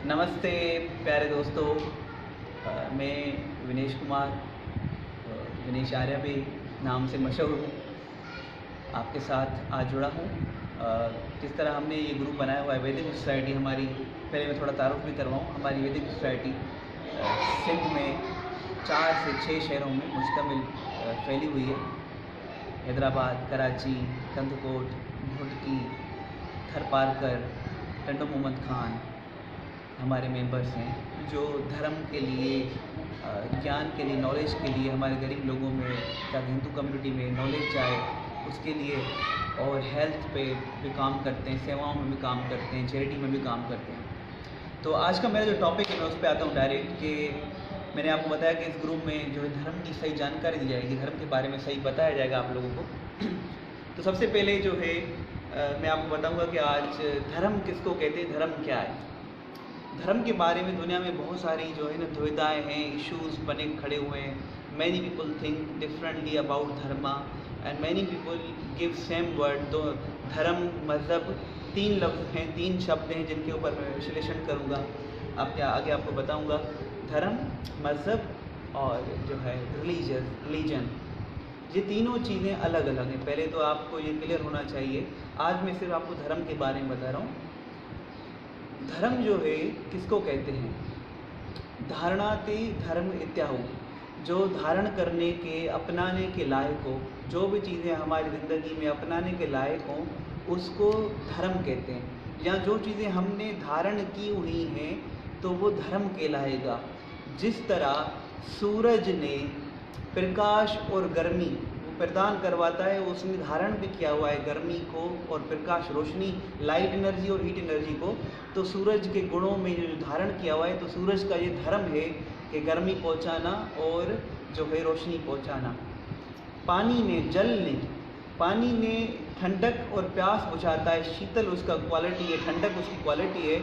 नमस्ते प्यारे दोस्तों। मैं विनेश कुमार, विनेश आर्य भी नाम से मशहूर हूँ, आपके साथ आज जुड़ा हूँ। किस तरह हमने ये ग्रुप बनाया हुआ है वैदिक सोसाइटी हमारी। पहले मैं थोड़ा तारुफ भी करवाऊँ। हमारी वैदिक सोसाइटी सिंध में 4 से 6 शहरों में मुश्तमिल फैली हुई है। हैदराबाद, कराची, कंदकोट, भुटकी, थरपारकर, टंडो मोहम्मद खान हमारे मेंबर्स हैं, जो धर्म के लिए, ज्ञान के लिए, नॉलेज के लिए हमारे गरीब लोगों में, ताकि हिंदू कम्युनिटी में नॉलेज जाए उसके लिए, और हेल्थ पे भी काम करते हैं, सेवाओं में भी काम करते हैं, चैरिटी में भी काम करते हैं। तो आज का मेरा जो टॉपिक है मैं उस पर आता हूँ डायरेक्ट कि मैंने आपको बताया कि इस ग्रुप में जो है धर्म की सही जानकारी दी जाएगी, धर्म के बारे में सही बताया जाएगा आप लोगों को। तो सबसे पहले जो है मैं आपको बताऊँगा कि आज धर्म किसको कहते हैं, धर्म क्या है। धर्म के बारे में दुनिया में बहुत सारी जो है ना दुविधाएँ हैं, इश्यूज़ बने खड़े हुए हैं। Many people think differently about Dharma and many people give same word. तो धर्म, मज़हब 3 लफ्ज़ हैं, 3 शब्द हैं जिनके ऊपर मैं विश्लेषण करूँगा, आपके आगे आपको बताऊँगा। धर्म, मज़हब और जो है रिलीजन, ये तीनों चीज़ें अलग अलग हैं। पहले तो आपको ये क्लियर होना चाहिए। आज मैं सिर्फ आपको धर्म के बारे में बता रहा हूँ। धर्म जो है किसको कहते हैं? धारणाते धर्म इत्याहु, जो धारण करने के, अपनाने के लायक हो, जो भी चीज़ें हमारी ज़िंदगी में अपनाने के लायक हों उसको धर्म कहते हैं। या जो चीज़ें हमने धारण की हुई हैं तो वो धर्म कहलाएगा। जिस तरह सूरज ने प्रकाश और गर्मी प्रदान करवाता है, उसने धारण भी किया हुआ है गर्मी को और प्रकाश, रोशनी, लाइट एनर्जी और हीट एनर्जी को। तो सूरज के गुणों में जो धारण किया हुआ है, तो सूरज का ये धर्म है कि गर्मी पहुंचाना और जो है रोशनी पहुंचाना। पानी ने ठंडक और प्यास बुझाता है, शीतल उसका क्वालिटी है, ठंडक उसकी क्वालिटी है।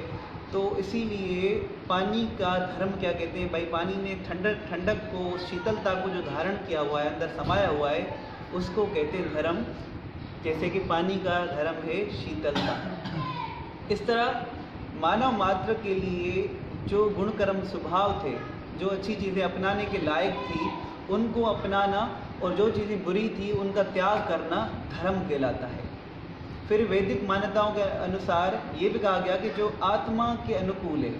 तो इसीलिए पानी का धर्म क्या कहते हैं भाई? पानी ने ठंडक को, शीतलता को जो धारण किया हुआ है, अंदर समाया हुआ है, उसको कहते हैं धर्म। जैसे कि पानी का धर्म है शीतलता। इस तरह मानव मात्र के लिए जो गुण कर्म स्वभाव थे, जो अच्छी चीज़ें अपनाने के लायक थी उनको अपनाना, और जो चीज़ें बुरी थी उनका त्याग करना धर्म कहलाता है। फिर वैदिक मान्यताओं के अनुसार ये भी कहा गया कि जो आत्मा के अनुकूल है,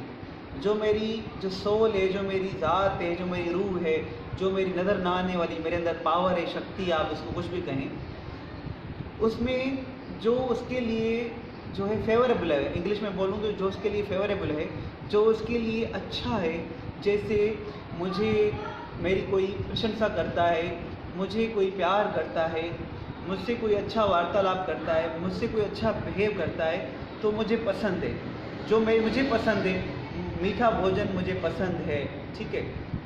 जो मेरी जो सोल है, जो मेरी ज़ात है, जो मेरी रूह है, जो मेरी नज़र ना आने वाली मेरे अंदर पावर है, शक्ति, आप उसको कुछ भी कहें, उसमें जो उसके लिए जो है फेवरेबल है, इंग्लिश में बोलूँ तो जो उसके लिए फेवरेबल है, जो उसके लिए अच्छा है। जैसे मुझे मेरी कोई प्रशंसा करता है, मुझे कोई प्यार करता है, मुझसे कोई अच्छा वार्तालाप करता है, मुझसे कोई अच्छा बिहेव करता है, तो मुझे पसंद है। जो मुझे पसंद है, मीठा भोजन मुझे पसंद है, ठीक है।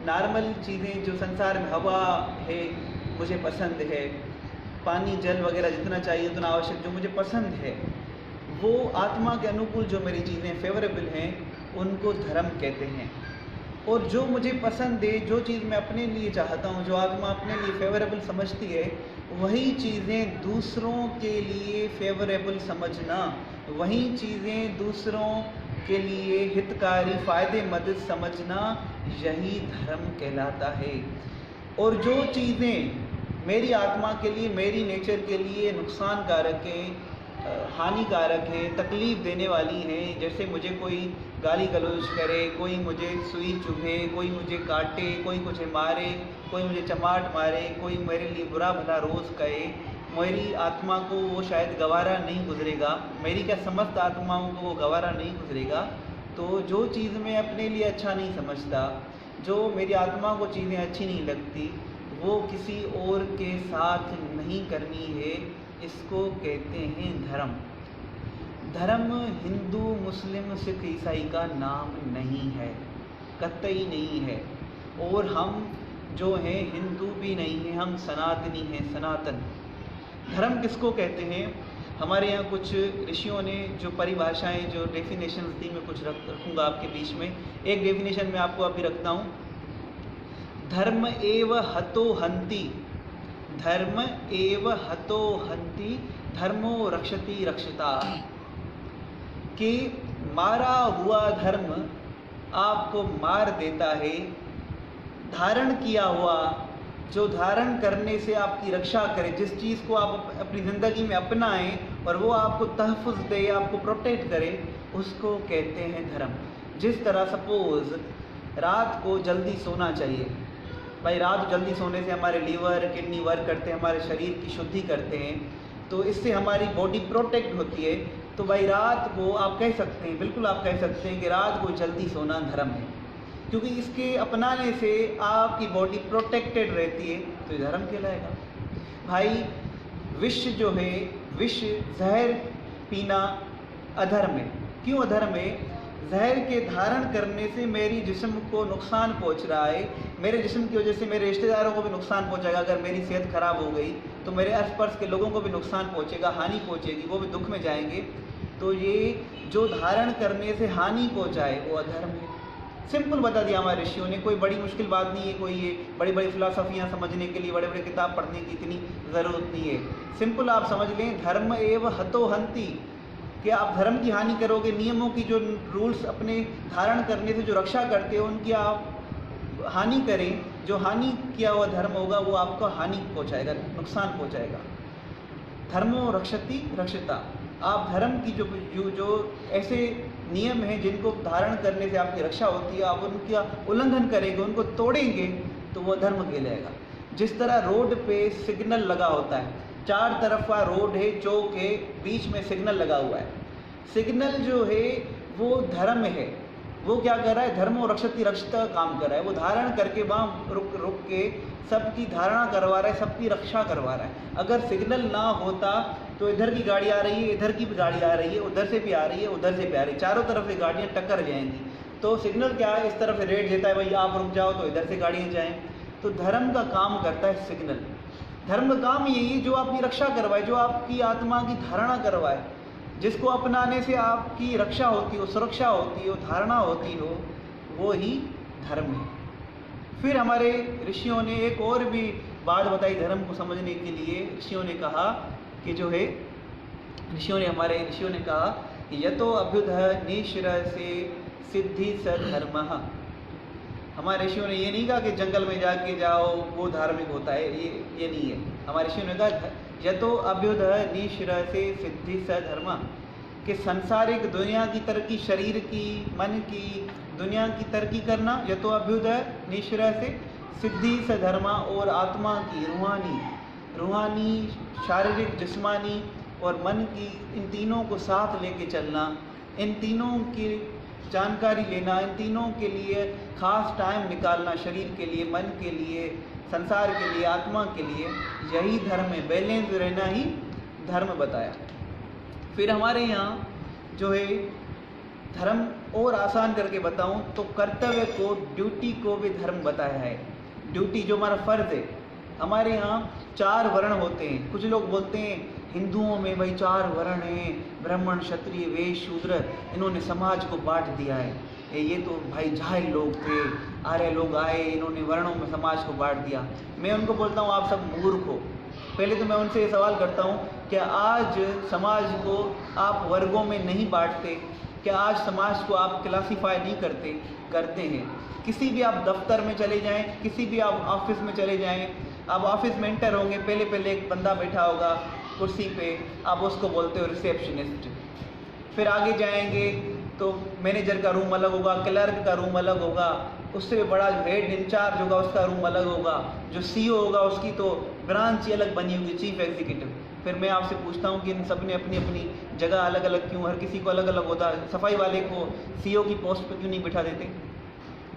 नॉर्मल चीज़ें जो संसार में हवा है मुझे पसंद है, पानी जल वगैरह जितना चाहिए उतना आवश्यक जो मुझे पसंद है, वो आत्मा के अनुकूल जो मेरी चीज़ें फेवरेबल हैं उनको धर्म कहते हैं। और जो मुझे पसंद है, जो चीज़ मैं अपने लिए चाहता हूँ, जो आत्मा अपने लिए फेवरेबल समझती है, वही चीज़ें दूसरों के लिए फेवरेबल समझना, वही चीज़ें दूसरों के लिए हितकारी, फ़ायदेमंद समझना, यही धर्म कहलाता है। और जो चीज़ें मेरी आत्मा के लिए, मेरी नेचर के लिए नुकसानकारक हैं, हानिकारक है, तकलीफ़ देने वाली हैं, जैसे मुझे कोई गाली गलौज करे, कोई मुझे सुई चुभे, कोई मुझे काटे, कोई मुझे मारे, कोई मुझे चमाट मारे, कोई मेरे लिए बुरा भला रोज़ कहे, मेरी आत्मा को वो शायद गवारा नहीं गुजरेगा, मेरी क्या समस्त आत्माओं को वो गवारा नहीं गुजरेगा। तो जो चीज़ मैं अपने लिए अच्छा नहीं समझता, जो मेरी आत्मा को चीज़ें अच्छी नहीं लगती, वो किसी और के साथ नहीं करनी है, इसको कहते हैं धर्म। धर्म हिंदू, मुस्लिम, सिख, ईसाई का नाम नहीं है, कतई नहीं है। और हम जो हैं हिंदू भी नहीं हैं, हम सनातनी हैं, सनातन। धर्म किसको कहते हैं? हमारे यहाँ कुछ ऋषियों ने जो परिभाषाएं, जो डेफिनेशंस दी, मैं कुछ रखूँगा आपके बीच में। एक डेफिनेशन मैं आपको अभी रखता हूँ। धर्म एव हतो हन्ति, धर्म एव हतो हन्ति, धर्मो रक्षति रक्षिता। कि मारा हुआ धर्म आपको मार देता है। धारण किया हुआ, जो धारण करने से आपकी रक्षा करे, जिस चीज़ को आप अपनी ज़िंदगी में अपनाएं और वो आपको तहफ़्फ़ुज़ दे, आपको प्रोटेक्ट करे, उसको कहते हैं धर्म। जिस तरह सपोज़ रात को जल्दी सोना चाहिए, भाई रात को जल्दी सोने से हमारे लीवर किडनी वर्क करते हैं, हमारे शरीर की शुद्धि करते हैं, तो इससे हमारी बॉडी प्रोटेक्ट होती है। तो भाई रात को आप कह सकते हैं, बिल्कुल आप कह सकते हैं कि रात को जल्दी सोना धर्म है, क्योंकि इसके अपनाने से आपकी बॉडी प्रोटेक्टेड रहती है, तो ये धर्म कहलाएगा। भाई विष जो है, विष जहर पीना अधर्म है। क्यों अधर्म है? जहर के धारण करने से मेरी जिस्म को नुकसान पहुंच रहा है, मेरे जिस्म की वजह से मेरे रिश्तेदारों को भी नुकसान पहुंचेगा। अगर मेरी सेहत खराब हो गई तो मेरे आस पास के लोगों को भी नुकसान पहुंचेगा, हानि पहुंचेगी, वो भी दुख में जाएंगे। तो ये जो धारण करने से हानि पहुंचाए वो अधर्म है। सिंपल बता दिया हमारे ऋषियों ने, कोई बड़ी मुश्किल बात नहीं है, कोई ये बड़ी बड़ी फिलासफियाँ समझने के लिए बड़े बड़े किताब पढ़ने की इतनी ज़रूरत नहीं है। सिंपल आप समझ लें, धर्म एव हतो हंति, कि आप धर्म की हानि करोगे, नियमों की जो रूल्स अपने धारण करने से जो रक्षा करते हो उनकी आप हानि करें, जो हानि किया हुआ धर्म होगा वो आपको हानि पहुँचाएगा, नुकसान पहुँचाएगा। धर्मो रक्षति रक्षिता, आप धर्म की जो ऐसे नियम हैं जिनको धारण करने से आपकी रक्षा होती है, आप उनका उल्लंघन करेंगे, उनको तोड़ेंगे, तो वो धर्म कहलाएगा। जिस तरह रोड पे सिग्नल लगा होता है, चार तरफ का रोड है, चौक है, बीच में सिग्नल लगा हुआ है, सिग्नल जो है वो धर्म है। वो क्या कर रहा है? धर्मो रक्षति रक्षिता काम कर रहा है। वो धारण करके वहाँ रुक के सबकी धारणा करवा रहा है, सबकी रक्षा करवा रहा है। अगर सिग्नल ना होता तो इधर की गाड़ी आ रही है, इधर की भी गाड़ी आ रही है, उधर से भी आ रही है, उधर से भी आ रही है, चारों तरफ से गाड़ियाँ टक्कर जाएंगी। तो सिग्नल क्या है? इस तरफ से रेड देता है, भाई आप रुक जाओ, तो इधर से गाड़ियाँ जाएँ। तो धर्म का काम करता है सिग्नल। धर्म का काम यही है जो आपकी रक्षा करवाए, जो आपकी आत्मा की धारणा करवाए, जिसको अपनाने से आपकी रक्षा होती हो, सुरक्षा होती हो, धारणा होती हो, वो ही धर्म है। फिर हमारे ऋषियों ने एक और भी बात बताई धर्म को समझने के लिए। ऋषियों ने कहा कि जो है, हमारे ऋषियों ने कहा कि यतो अभ्युदय निश्रयसे सिद्धि सधर्मः। हमारे ऋषियों ने ये नहीं कहा कि जंगल में जाके जाओ वो धार्मिक होता है, ये नहीं है। हमारे ऋषियों ने कहा यतो अभ्युदय निश्रयसे सिद्धि सधर्मः, कि सांसारिक दुनिया की तरक्की, शरीर की, मन की, दुनिया की तरक्की करना, यतो अभ्युदय निश्रयसे सिद्धि सधर्मा, और आत्मा की रूहानी, शारीरिक, जिस्मानी और मन की, इन तीनों को साथ लेके चलना, इन तीनों की जानकारी लेना, इन तीनों के लिए खास टाइम निकालना, शरीर के लिए, मन के लिए, संसार के लिए, आत्मा के लिए, यही धर्म है। बैलेंस रहना ही धर्म बताया। फिर हमारे यहाँ जो है धर्म और आसान करके बताऊं तो कर्तव्य को, ड्यूटी को भी धर्म बताया है। ड्यूटी जो हमारा फ़र्ज़ है। हमारे यहाँ 4 वर्ण होते हैं। कुछ लोग बोलते हैं हिंदुओं में भाई 4 वर्ण हैं, ब्राह्मण, क्षत्रिय, वैश्य, शूद्र, इन्होंने समाज को बांट दिया है, ये तो भाई जाहिल लोग थे, आर्य लोग आए, इन्होंने वर्णों में समाज को बांट दिया। मैं उनको बोलता हूँ आप सब मूर्ख हो। पहले तो मैं उनसे ये सवाल करता हूँ, क्या आज समाज को आप वर्गों में नहीं बांटते? क्या आज समाज को आप क्लासीफाई नहीं करते? करते हैं। किसी भी आप दफ्तर में चले जाएं, किसी भी आप ऑफिस में चले जाएं, आप ऑफिस में एंटर होंगे, पहले एक बंदा बैठा होगा कुर्सी पे, आप उसको बोलते हो रिसेप्शनिस्ट। फिर आगे जाएंगे तो मैनेजर का रूम अलग होगा, क्लर्क का रूम अलग होगा, उससे भी बड़ा हेड इंचार्ज होगा उसका रूम अलग होगा, जो सीईओ होगा उसकी तो ब्रांच ही अलग बनी होगी, चीफ एग्जीक्यूटिव। फिर मैं आपसे पूछता हूँ कि इन सब ने अपनी अपनी जगह अलग अलग क्यों? हर किसी को अलग अलग होता है। सफाई वाले को सीईओ की पोस्ट पर क्यों नहीं बिठा देते?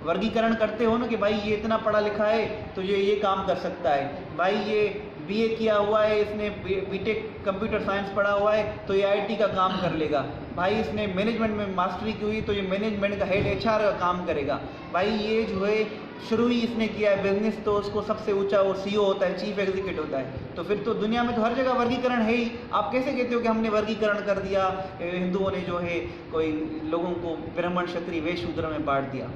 वर्गीकरण करते हो ना कि भाई ये इतना पढ़ा लिखा है तो ये काम कर सकता है, भाई ये बीए किया हुआ है, इसने बीटेक कंप्यूटर साइंस पढ़ा हुआ है तो ये आईटी का काम कर लेगा, भाई इसने मैनेजमेंट में मास्टरी की हुई तो ये मैनेजमेंट का हेड एचआर का काम करेगा, भाई ये जो है शुरू ही इसने किया है बिजनेस तो उसको सबसे ऊंचा वो सीईओ होता है, चीफ एग्जीक्यूटिव होता है। तो फिर तो दुनिया में तो हर जगह वर्गीकरण है ही। आप कैसे कहते हो कि हमने वर्गीकरण कर दिया, हिंदुओं ने जो है कोई लोगों को ब्राह्मण, क्षत्रिय, वैश्य, शूद्र में बांट दिया?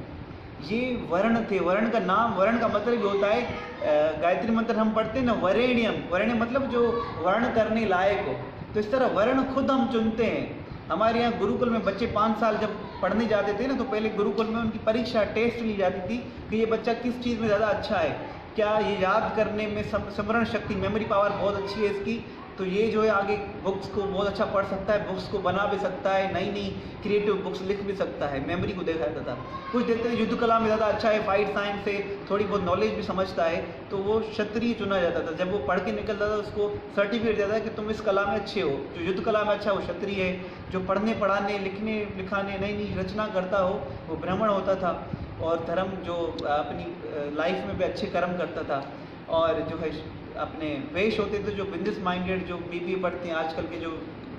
ये वर्ण थे। वर्ण का नाम, वर्ण का मतलब ये होता है, गायत्री मंत्र हम पढ़ते हैं ना, वरेण्यम, वरेण्यम मतलब जो वर्ण करने लायक हो। तो इस तरह वर्ण खुद हम चुनते हैं। हमारे यहाँ गुरुकुल में बच्चे 5 साल जब पढ़ने जाते थे ना, तो पहले गुरुकुल में उनकी परीक्षा टेस्ट ली जाती थी कि ये बच्चा किस चीज़ में ज़्यादा अच्छा है, क्या ये याद करने में स्मरण शक्ति, मेमोरी पावर बहुत अच्छी है इसकी, तो ये जो है आगे बुक्स को बहुत अच्छा पढ़ सकता है, बुक्स को बना भी सकता है, नई नई क्रिएटिव बुक्स लिख भी सकता है। मेमोरी को देखा जाता था। कुछ देखते थे युद्ध कला में ज़्यादा अच्छा है, फाइट साइंस से थोड़ी बहुत नॉलेज भी समझता है, तो वो क्षत्रिय चुना जाता था। जब वो पढ़ के निकलता था उसको सर्टिफिकेट देता था कि तुम इस कला में अच्छे हो। जो युद्ध कला में अच्छा है वो क्षत्रिय है, जो पढ़ने पढ़ाने लिखने लिखाने नई नई रचना करता हो वो ब्राह्मण होता था। और धर्म जो अपनी लाइफ में भी अच्छे कर्म करता था। और जो है अपने वेश होते थे जो बिजनेस माइंडेड, जो बीबीए पढ़ते हैं, आजकल के जो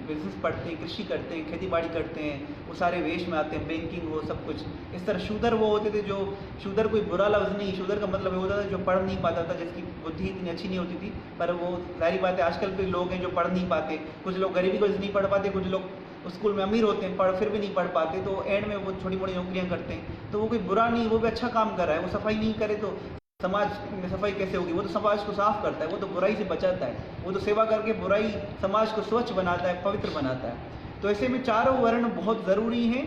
बिजनेस पढ़ते हैं, कृषि करते हैं, खेती बाड़ी करते हैं, वो सारे वेश में आते हैं, बैंकिंग वो सब कुछ। इस तरह शूदर वो होते थे जो, शूदर कोई बुरा लफ्ज़ नहीं, शूदर का मतलब ये होता था जो पढ़ नहीं पाता था, जिसकी बुद्धि इतनी अच्छी नहीं होती थी। पर वो सारी बातें आजकल के लोग हैं जो पढ़ नहीं पाते, कुछ लोग गरीबी को नहीं पढ़ पाते, कुछ लोग स्कूल में अमीर होते हैं, फिर भी नहीं पढ़ पाते, तो एंड में वो छोटी मोटी नौकरियां करते हैं। तो वो कोई बुरा नहीं, वो भी अच्छा काम कर रहा है। वो सफाई नहीं करे तो समाज में सफाई कैसे होगी? वो तो समाज को साफ करता है, वो तो बुराई से बचाता है, वो तो सेवा करके बुराई समाज को स्वच्छ बनाता है, पवित्र बनाता है। तो ऐसे में चारों वर्ण बहुत ज़रूरी हैं।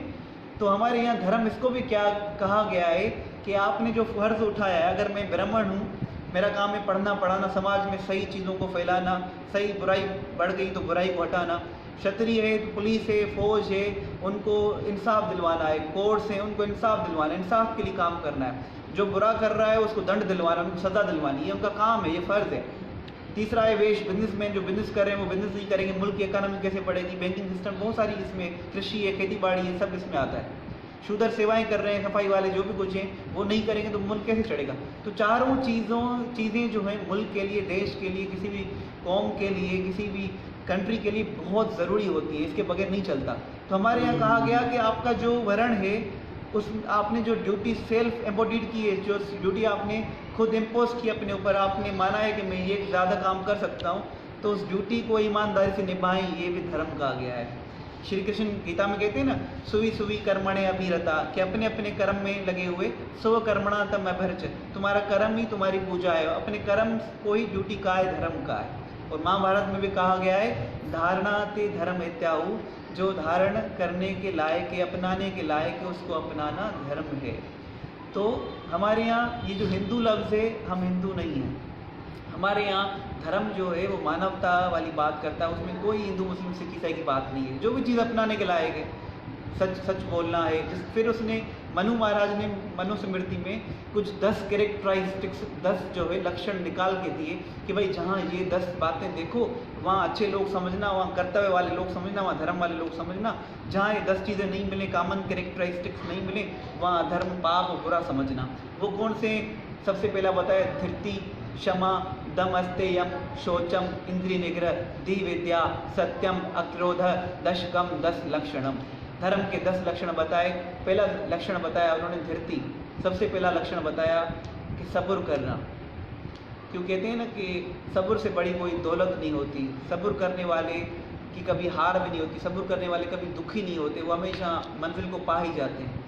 तो हमारे यहाँ धर्म इसको भी क्या कहा गया है कि आपने जो फर्ज उठाया है, अगर मैं ब्राह्मण हूँ, मेरा काम है पढ़ना पढ़ाना, समाज में सही चीज़ों को फैलाना, सही बुराई बढ़ गई तो बुराई को हटाना। क्षत्रिय है तो पुलिस है, फौज है, उनको इंसाफ दिलवाना है, कोर्ट्स हैं उनको इंसाफ दिलवाना है, इंसाफ के लिए काम करना है। जो बुरा कर रहा है उसको दंड दिलवाना, उनको सज़ा दिलवानी, ये उनका काम है, ये फ़र्ज़ है। तीसरा है वेश, बिजनेसमैन जो बिजनेस कर रहे हैं वो बिजनेस नहीं करेंगे, मुल्क की इकानमी कैसे बढ़ेगी, बैंकिंग सिस्टम, बहुत सारी इसमें, कृषि है, खेती बाड़ी है, सब इसमें आता है। शूदर सेवाएं कर रहे हैं, सफाई वाले जो भी कुछ हैं वो नहीं करेंगे तो मुल्क कैसे चढ़ेगा? तो चारों चीज़ें जो हैं मुल्क के लिए, देश के लिए, किसी भी कौम के लिए, किसी भी कंट्री के लिए बहुत ज़रूरी होती है, इसके बगैर नहीं चलता। तो हमारे यहाँ कहा गया कि आपका जो वर्ण है उस आपने जो ड्यूटी सेल्फ एम्बॉडीड की है, जो ड्यूटी आपने खुद इम्पोज की अपने ऊपर, आपने माना है कि मैं ये ज़्यादा काम कर सकता हूँ, तो उस ड्यूटी को ईमानदारी से निभाएं, ये भी धर्म कहा गया है। श्री कृष्ण गीता में कहते हैं ना, सुवी सुवी कर्मणे अभिरता, कि अपने अपने कर्म में लगे हुए, स्व कर्मणा तम अभर्च, तुम्हारा कर्म ही तुम्हारी पूजा है, अपने कर्म को ही ड्यूटी का है, धर्म का है। और महाभारत में भी कहा गया है धारणा ते धर्म इत्याहु, जो धारण करने के लायक है, अपनाने के लायक है, उसको अपनाना धर्म है। तो हमारे यहाँ ये जो हिंदू लफ्ज़ है, हम हिंदू नहीं हैं। हमारे यहाँ धर्म जो है वो मानवता वाली बात करता है, उसमें कोई हिंदू मुस्लिम सिख ईसाई की बात नहीं है। जो भी चीज़ अपनाने के लायक है, सच सच बोलना है। फिर उसने मनु महाराज ने मनुस्मृति में कुछ 10 कैरेक्टरिस्टिक्स, 10 जो है लक्षण निकाल के दिए कि भाई जहाँ ये 10 बातें देखो वहाँ अच्छे लोग समझना, वहाँ कर्तव्य वाले लोग समझना, वहाँ धर्म वाले लोग समझना। जहाँ ये 10 चीज़ें नहीं मिले, कॉमन कैरेक्टरिस्टिक्स नहीं मिले, वहाँ धर्म पाप और बुरा समझना। वो कौन से? सबसे पहला बताया धृति, क्षमा, दम, अस्तेयम, शौचम, इंद्रिय निग्रह, धी विद्या, सत्यम, अक्रोध, दशकम, 10 लक्षणम। धर्म के 10 लक्षण बताए। पहला लक्षण बताया उन्होंने धृति, सबसे पहला लक्षण बताया कि सब्र करना। क्यों कहते हैं ना कि सब्र से बड़ी कोई दौलत नहीं होती, सब्र करने वाले की कभी हार भी नहीं होती, सब्र करने वाले कभी दुखी नहीं होते, वो हमेशा मंजिल को पा ही जाते हैं।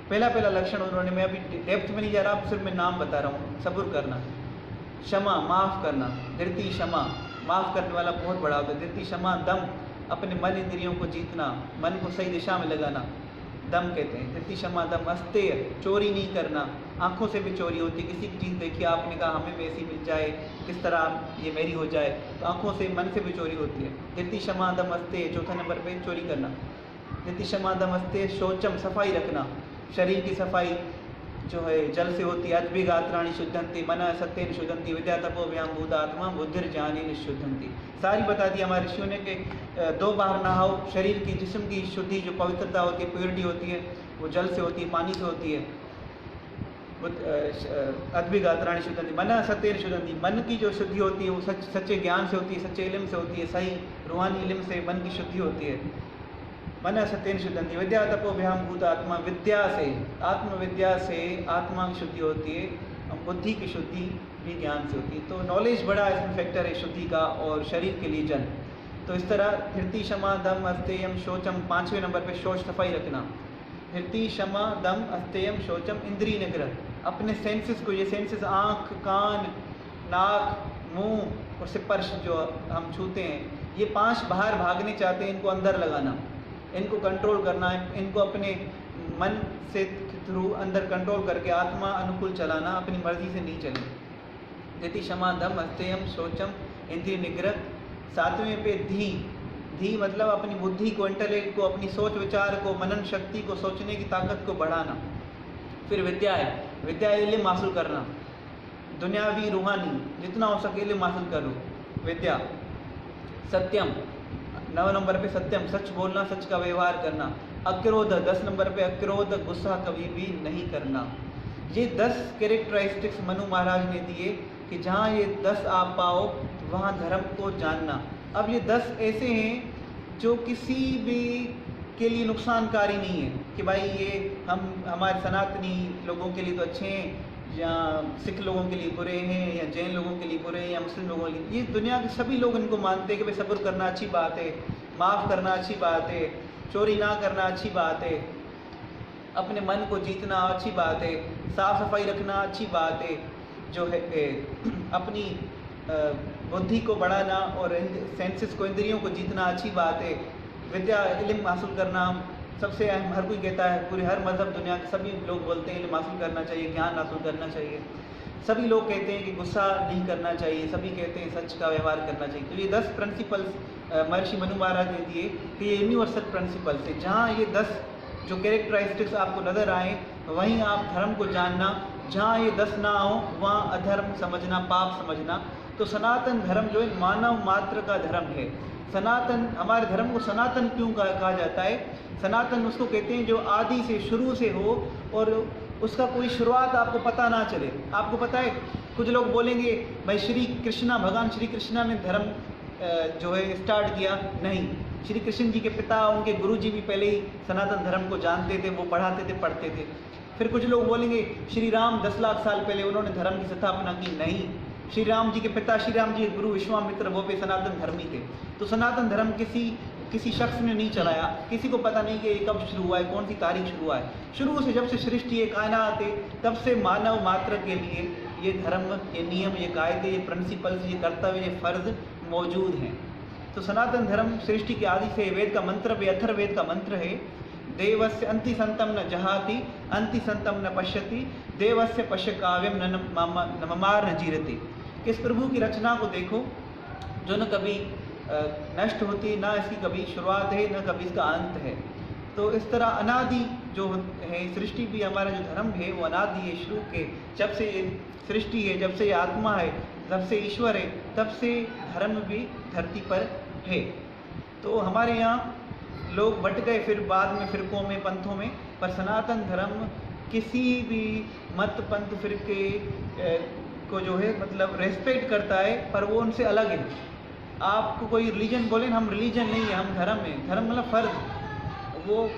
पहला लक्षण उन्होंने, मैं अभी डेप्थ में नहीं जा रहा, सिर्फ मैं नाम बता रहा हूँ। सब्र करना, क्षमा, माफ़ करना, धृति क्षमा, माफ़ करने वाला बहुत बड़ा होता है। धृति क्षमा, दम, अपने मन इंद्रियों को जीतना, मन को सही दिशा में लगाना, दम कहते हैं। धृति क्षमा दम। अस्तेय, चोरी नहीं करना, आँखों से भी चोरी होती है। किसी की चीज़ देखी, आपने कहा हमें भी ऐसी मिल जाए, किस तरह ये मेरी हो जाए, तो आँखों से मन से भी चोरी होती है। धृति क्षमा दम अस्तेय, चौथा नंबर पे चोरी करना। धृति क्षमा दम अस्तेय। शौचम, सफाई रखना, शरीर की सफाई जो है जल से होती है। अद्भिगात्राणि शुद्धंति, मन सत्येन शुद्धंति, विद्या तपो व्याम भूतात्मा बुद्धिर्ज्ञानेन शुद्धंति। सारी बता दी हमारे ऋषियों ने कि 2 बार नहाओ। शरीर की, जिस्म की शुद्धि, जो पवित्रता होती है, प्योरिटी होती है, वो जल से होती है, पानी से होती है। अद्भिगात्राणि शुद्धंति, मन सत्येन शुद्धंति, मन की जो शुद्धि होती है वो सच्चे ज्ञान से होती है, सच्चे इल्म से होती है, सही रूहानी इल्म से मन की शुद्धि होती है। मन सत्येन शुद्धंति, विद्या तपो व्याम भूत आत्मा, विद्या से, आत्मविद्या से आत्मा की शुद्धि होती है, और बुद्धि की शुद्धि भी ज्ञान से होती है। तो नॉलेज बड़ा इसमें फैक्टर है शुद्धि का, और शरीर के लिए जल। तो इस तरह धृति क्षमा दम अस्तेयम शौचम। 5वें नंबर पे शौच, सफाई रखना। धृति क्षमा दम अस्तेयम शौचम। इंद्रिय निग्रह, अपने सेंसेस को, ये सेंसेस आँख, कान, नाक, मुँह और स्पर्श जो हम छूते हैं, ये 5 बाहर भागने चाहते हैं, इनको अंदर लगाना। इनको कंट्रोल करना, इनको अपने मन से थ्रू अंदर कंट्रोल करके आत्मा अनुकूल चलाना, अपनी मर्जी से नहीं चले। यति क्षमा दम अस्तेयम शौचम इंद्रिय निग्रह। 7वें पे धी, धी मतलब अपनी बुद्धि को, इंटेलेक्ट को, अपनी सोच विचार को, मनन शक्ति को, सोचने की ताकत को बढ़ाना। फिर विद्या है, विद्या इल्म हासिल करना, दुनियावी रूहानी जितना हो सके इल्म हासिल करो, विद्या। सत्यम 9 नंबर पे सत्यम, सच बोलना, सच का व्यवहार करना। अक्रोध 10 नंबर पे अक्रोध, गुस्सा कभी भी नहीं करना। ये 10 कैरेक्टरिस्टिक्स मनु महाराज ने दिए कि जहाँ ये 10 आप पाओ वहाँ धर्म को जानना। अब ये 10 ऐसे हैं जो किसी भी के लिए नुकसानकारी नहीं है कि भाई ये हम हमारे सनातनी लोगों के लिए तो अच्छे हैं, या सिख लोगों के लिए बुरे हैं, या जैन लोगों के लिए बुरे हैं, या मुस्लिम लोगों के लिए। ये दुनिया के सभी लोग इनको मानते हैं कि भाई सब्र करना अच्छी बात है, माफ़ करना अच्छी बात है, चोरी ना करना अच्छी बात है, अपने मन को जीतना अच्छी बात है, साफ़ सफाई रखना अच्छी बात है, जो है अपनी बुद्धि को बढ़ाना और सेंसेस को, इंद्रियों को जीतना अच्छी बात है। विद्या इल्म हासिल करना सबसे अहम, हर कोई कहता है, पूरे हर मज़हब दुनिया के सभी लोग बोलते हैं इल्म हासिल करना चाहिए, ज्ञान हासिल करना चाहिए। सभी लोग कहते हैं कि गुस्सा नहीं करना चाहिए, सभी कहते हैं सच का व्यवहार करना चाहिए। तो ये 10 प्रिंसिपल्स महर्षि मनु महाराज ने दिए कि ये यूनिवर्सल प्रिंसिपल्स है। जहाँ ये 10 जो कैरेक्टरिस्टिक्स आपको नज़र आए वहीं आप धर्म को जानना, जहाँ ये 10 ना हो वहाँ अधर्म समझना, पाप समझना। तो सनातन धर्म जो है मानव मात्र का धर्म है। सनातन, हमारे धर्म को सनातन क्यों कहा जाता है? सनातन उसको कहते हैं जो आदि से, शुरू से हो और उसका कोई शुरुआत आपको पता ना चले। आपको पता है, कुछ लोग बोलेंगे भाई श्री कृष्णा, भगवान श्री कृष्णा ने धर्म जो है स्टार्ट किया। नहीं, श्री कृष्ण जी के पिता, उनके गुरु जी भी पहले ही सनातन धर्म को जानते थे, वो पढ़ाते थे, पढ़ते थे। फिर कुछ लोग बोलेंगे श्री राम 10 लाख साल पहले उन्होंने धर्म की स्थापना की। नहीं, श्री राम जी के पिता, श्री राम जी के गुरु विश्वामित्र, वो भी सनातन धर्मी थे। तो सनातन धर्म किसी शख्स ने नहीं चलाया, किसी को पता नहीं कि ये कब शुरू हुआ है, कौन सी तारीख शुरू हुआ है। शुरू से, जब से सृष्टि ये कायनात है, तब से मानव मात्र के लिए ये धर्म, ये नियम, ये कायदे, ये प्रिंसिपल्स, ये कर्तव्य, ये फ़र्ज मौजूद हैं। तो सनातन धर्म सृष्टि के आदि से वेद का मंत्र भी, अथर्ववेद का मंत्र है, देवस्य अंति संतम न जहाति, अंति संतम न पश्यति, देवस्य पश्य काव्यम न ममार न जीरति। इस प्रभु की रचना को देखो जो न कभी नष्ट होती, ना इसकी कभी शुरुआत है, न कभी इसका अंत है। तो इस तरह अनादि जो है सृष्टि भी, हमारा जो धर्म है वो अनादि है। शुरू के जब से ये सृष्टि है, जब से ये आत्मा है, जब से ईश्वर है, तब से धर्म भी धरती पर है। तो हमारे यहाँ लोग बट गए फिर बाद में फिरकों में, पंथों में, पर सनातन धर्म किसी भी मत, पंथ, फिरके को जो है मतलब रेस्पेक्ट करता है, पर वो उनसे अलग है। आपको कोई रिलीजन बोले ना, हम रिलीजन नहीं है, हम धर्म है। धर्म मतलब फ़र्ज। वो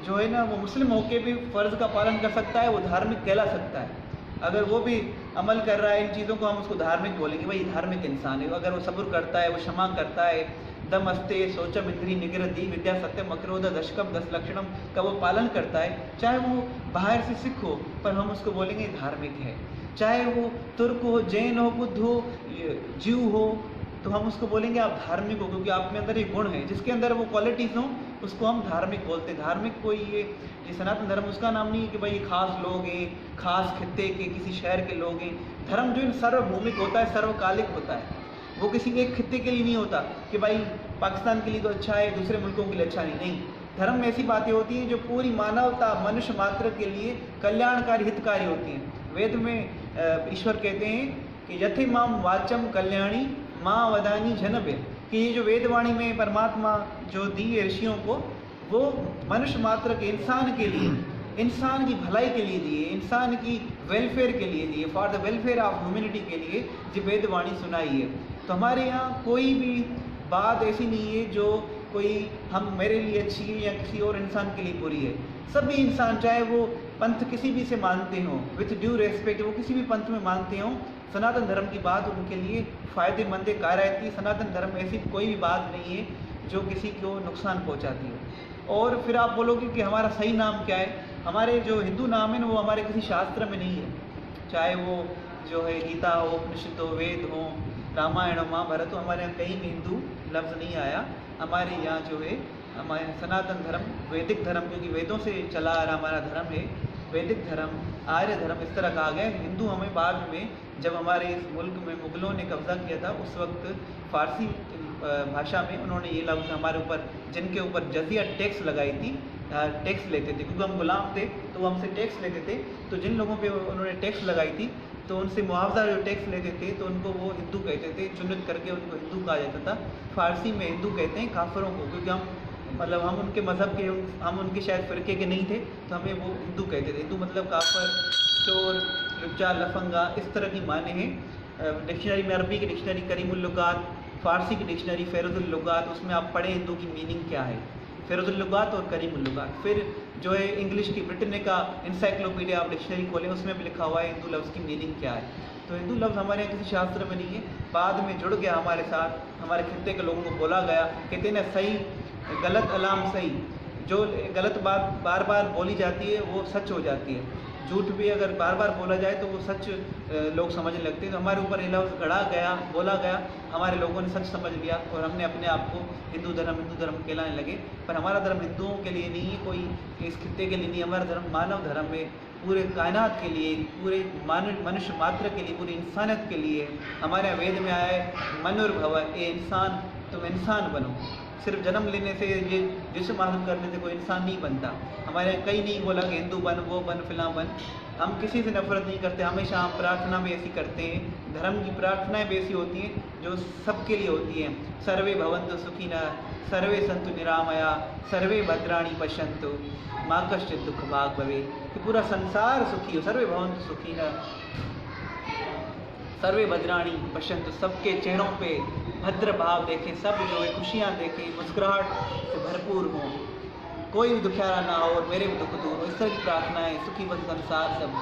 जो है ना, वो मुस्लिम होके भी फ़र्ज़ का पालन कर सकता है, वो धार्मिक कहला सकता है। अगर वो भी अमल कर रहा है इन चीज़ों को, हम उसको धार्मिक बोलेंगे, भाई धार्मिक इंसान है। अगर वो सब्र करता है, वो क्षमा करता है, दम अस्ते शौचम इंद्रिय निग्रह दी विद्या सत्यम अक्रोध दशकम 10 लक्षणम का वो पालन करता है, चाहे वो बाहर से सिख हो, पर हम उसको बोलेंगे धार्मिक है। चाहे वो तुर्क हो, जैन हो, बुद्ध हो, जीव हो, तो हम उसको बोलेंगे आप धार्मिक हो, क्योंकि आप में अंदर एक गुण है, जिसके अंदर वो क्वालिटीज़ हों, उसको हम धार्मिक बोलते हैं। धार्मिक कोई ये सनातन धर्म उसका नाम नहीं है कि भाई ये खास लोग हैं, खास खित्ते के, किसी शहर के लोग हैं। धर्म जो है सर्वभौमिक होता है, सर्वकालिक होता है। वो किसी एक खित्ते के लिए नहीं होता कि भाई पाकिस्तान के लिए तो अच्छा है, दूसरे मुल्कों के लिए अच्छा नहीं। धर्म में ऐसी बातें होती हैं जो पूरी मानवता, मनुष्य मात्र के लिए कल्याणकारी, हितकारी होती हैं। वेद में ईश्वर कहते हैं कि यथि माम वाचम कल्याणी माँ वदानी जनबे, कि ये जो वेदवाणी में परमात्मा जो दी ऋषियों को, वो मनुष्य मात्र के, इंसान के लिए, इंसान की भलाई के लिए दिए, इंसान की वेलफेयर के लिए दिए, for the welfare of humanity के लिए जो वेदवाणी सुनाई है। तो हमारे यहाँ कोई भी बात ऐसी नहीं है जो कोई हम मेरे लिए अच्छी है या किसी और इंसान के लिए बुरी है। सभी इंसान, चाहे वो पंथ किसी भी से मानते हों, विथ ड्यू रेस्पेक्ट, वो किसी भी पंथ में मानते हों, सनातन धर्म की बात उनके लिए फ़ायदेमंद कार रहती है। सनातन धर्म ऐसी कोई भी बात नहीं है जो किसी को नुकसान पहुंचाती हो। और फिर आप बोलोगे कि हमारा सही नाम क्या है? हमारे जो हिंदू नाम है ना, वो हमारे किसी शास्त्र में नहीं है। चाहे वो जो है गीता हो, उपनिषद हो, वेद हो, रामायण हो, महाभारत हो, हमारे यहाँ कहीं भी हिंदू लफ्ज़ नहीं आया। हमारे यहाँ जो है हमारे सनातन धर्म, वैदिक धर्म, क्योंकि वेदों से चला आ रहा हमारा धर्म है, वैदिक धर्म, आर्य धर्म इस तरह कहा गया है। हिंदू हमें बाद में, जब हमारे इस मुल्क में मुग़लों ने कब्ज़ा किया था, उस वक्त फ़ारसी भाषा में उन्होंने ये लफ्ज़ हमारे ऊपर, जिनके ऊपर जज़िया टैक्स लगाई थी, टैक्स लेते थे, क्योंकि हम गुलाम थे तो वो हमसे टैक्स लेते थे। तो जिन लोगों पे उन्होंने टैक्स लगाई थी तो उनसे मुआवजा जो टैक्स लेते थे तो उनको वो हिंदू कहते थे, चुनित करके उनको हिंदू कहा जाता था। फ़ारसी में हिंदू कहते हैं काफिरों को, क्योंकि हम मतलब हम उनके मज़हब के, हम उनके शायद फ़िरके के नहीं थे, तो हमें वो हिंदू कहते थे। हिंदू मतलब काफिर, चोर, लुच्चा, लफंगा, इस तरह की माने हैं। डिक्शनरी में, अरबी की डिक्शनरी करीमुल लुगात, फ़ारसी की डिक्शनरी फ़ैरुज़ुल लुगात, उसमें आप पढ़ें हिंदू की मीनिंग क्या है, फ़ैरुज़ुल लुगात और करीमुल लुगात। फिर जो है इंग्लिश की ब्रिटेनिका इंसाइक्लोपीडिया आप डिक्शनरी खोलें, उसमें भी लिखा हुआ है हिंदू लफ्ज़ की मीनिंग क्या है। तो हिंदू लफ्ज़ हमारे यहाँ किसी शास्त्र में नहीं है, बाद में जुड़ गया हमारे साथ, हमारे खित्ते के लोगों को बोला गया। कहते हैं ना, सही गलत अलाम सही, जो गलत बात बार बार बोली जाती है वो सच हो जाती है। झूठ भी अगर बार बार बोला जाए तो वो सच लोग समझने लगते हैं। तो हमारे ऊपर ये लफ्ज़ गढ़ा गया, बोला गया, हमारे लोगों ने सच समझ लिया और हमने अपने आप को हिंदू धर्म कहलाने लगे। पर हमारा धर्म हिंदुओं के लिए नहीं है, कोई इस खित्ते के लिए नहीं। हमारा धर्म मानव धर्म है, पूरे कायनात के लिए, पूरे मनुष्य मात्र के लिए, पूरी इंसानियत के लिए। हमारे वेद में आया है मनुर्भव, ये इंसान, तुम इंसान बनो। सिर्फ जन्म लेने से, ये जिस्म हासिल करने से कोई इंसान नहीं बनता। हमारे कहीं नहीं बोला कि हिंदू बन, वो बन, फिलां बन। हम किसी से नफरत नहीं करते, हमेशा हम प्रार्थना भी ऐसी करते हैं। धर्म की प्रार्थनाएं भी ऐसी होती हैं जो सबके लिए होती हैं। सर्वे भवन्तु सुखिनः, सर्वे सन्तु निरामया, सर्वे भद्राणि पश्यन्तु, मा कश्चित् दुःख भाग् भवेत्। कि पूरा संसार सुखी हो। सर्वे भवन्तु सुखिनः, सर्वे भद्राणी पश्यन्तु, सबके चेहरों पे भद्र भाव देखें, सब जो है खुशियाँ देखें, मुस्कुराहट से भरपूर हों, कोई भी दुखियारा ना हो और मेरे भी दुख दूर हो। इस तरह की प्रार्थनाएं, सुखी बस संसार सब।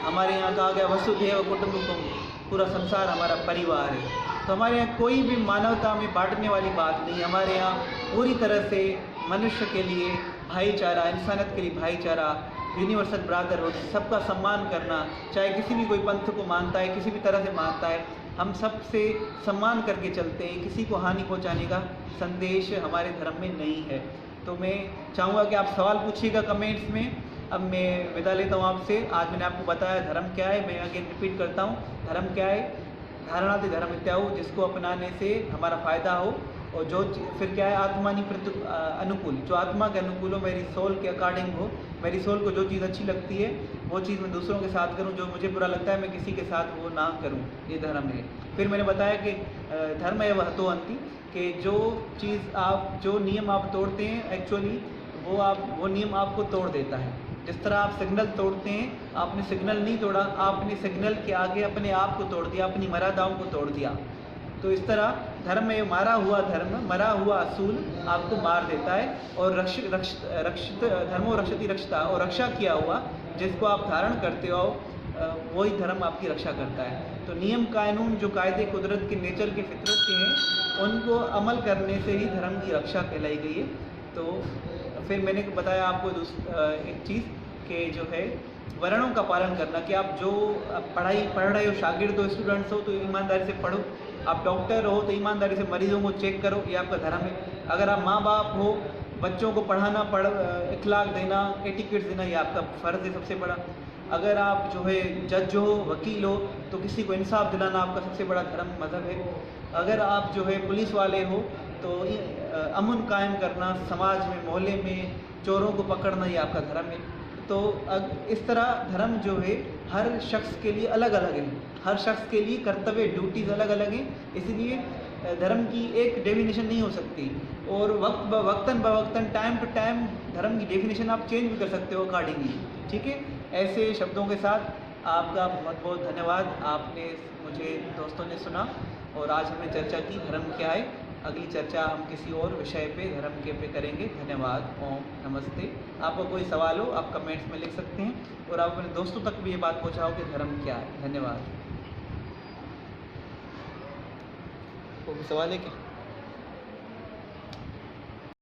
हमारे यहाँ कहा गया वसुधैव कुटुम्बकम, पूरा संसार हमारा परिवार है। तो हमारे यहाँ कोई भी मानवता में बांटने वाली बात नहीं। हमारे यहाँ पूरी तरह से मनुष्य के लिए भाईचारा, इंसानियत के लिए भाईचारा, यूनिवर्सल ब्रादरहुड, सबका सम्मान करना, चाहे किसी भी कोई पंथ को मानता है, किसी भी तरह से मानता है, हम सबसे सम्मान करके चलते हैं। किसी को हानि पहुंचाने का संदेश हमारे धर्म में नहीं है। तो मैं चाहूँगा कि आप सवाल पूछिएगा कमेंट्स में। अब मैं विदा लेता हूँ आपसे। आज मैंने आपको बताया धर्म क्या है, मैं अगेन रिपीट करता हूँ, धर्म क्या है, धारणाति धर्म इत्याहु, जिसको अपनाने से हमारा फ़ायदा हो। और जो फिर क्या है, आत्मानि प्रति अनुकूल, जो आत्मा के अनुकूल हो, मेरी सोल के अकॉर्डिंग हो। मेरी सोल को जो चीज़ अच्छी लगती है वो चीज़ मैं दूसरों के साथ करूं, जो मुझे बुरा लगता है मैं किसी के साथ वो ना करूं, ये धर्म है। फिर मैंने बताया कि धर्म है वह तो अंति, कि जो चीज़ आप, जो नियम आप तोड़ते हैं एक्चुअली वो नियम आपको तोड़ देता है। जिस तरह आप सिग्नल तोड़ते हैं, आपने सिग्नल नहीं तोड़ा, आपने सिग्नल के आगे अपने आप को तोड़ दिया, अपनी मर्यादाओं को तोड़ दिया। तो इस तरह धर्म में मारा हुआ धर्म, मरा हुआ असूल आपको मार देता है। और रक्षित धर्मो रक्षति रक्षता, और रक्षा किया हुआ जिसको आप धारण करते हो वही धर्म आपकी रक्षा करता है। तो नियम कानून जो कायदे कुदरत के, नेचर के, फितरत के हैं, उनको अमल करने से ही धर्म की रक्षा कहलाई गई है। तो फिर मैंने बताया आपको एक चीज़ कि जो है वर्णों का पालन करना, कि आप जो पढ़ाई पढ़ रहे हो, शागिर्द हो, स्टूडेंट्स हो, तो ईमानदारी से पढ़ो। आप डॉक्टर हो तो ईमानदारी से मरीजों को चेक करो, ये आपका धर्म है। अगर आप माँ बाप हो, बच्चों को पढ़ाना, इखलाक देना, एटिकेट्स देना, ये आपका फ़र्ज़ है सबसे बड़ा। अगर आप जो है जज हो, वकील हो, तो किसी को इंसाफ दिलाना आपका सबसे बड़ा धर्म, मज़हब है। अगर आप जो है पुलिस वाले हो तो अमन कायम करना, समाज में, मोहल्ले में चोरों को पकड़ना, ये आपका धर्म है। तो इस तरह धर्म जो है हर शख्स के लिए अलग अलग है, हर शख्स के लिए कर्तव्य, ड्यूटीज़ अलग अलग हैं। इसलिए धर्म की एक डेफिनेशन नहीं हो सकती, और वक्तन बवक्तन, टाइम टू टाइम धर्म की डेफिनेशन आप चेंज भी कर सकते हो अकॉर्डिंगली। ठीक है, ऐसे शब्दों के साथ आपका बहुत बहुत धन्यवाद। आपने मुझे दोस्तों ने सुना और आज हमने चर्चा की धर्म क्या है। अगली चर्चा हम किसी और विषय पे, धर्म के पे करेंगे। धन्यवाद, ओम नमस्ते। आपका कोई सवाल हो आप कमेंट्स में लिख सकते हैं, और आप अपने दोस्तों तक भी ये बात पहुँचाओ कि धर्म क्या है। धन्यवाद। कोई सवाल है क्या?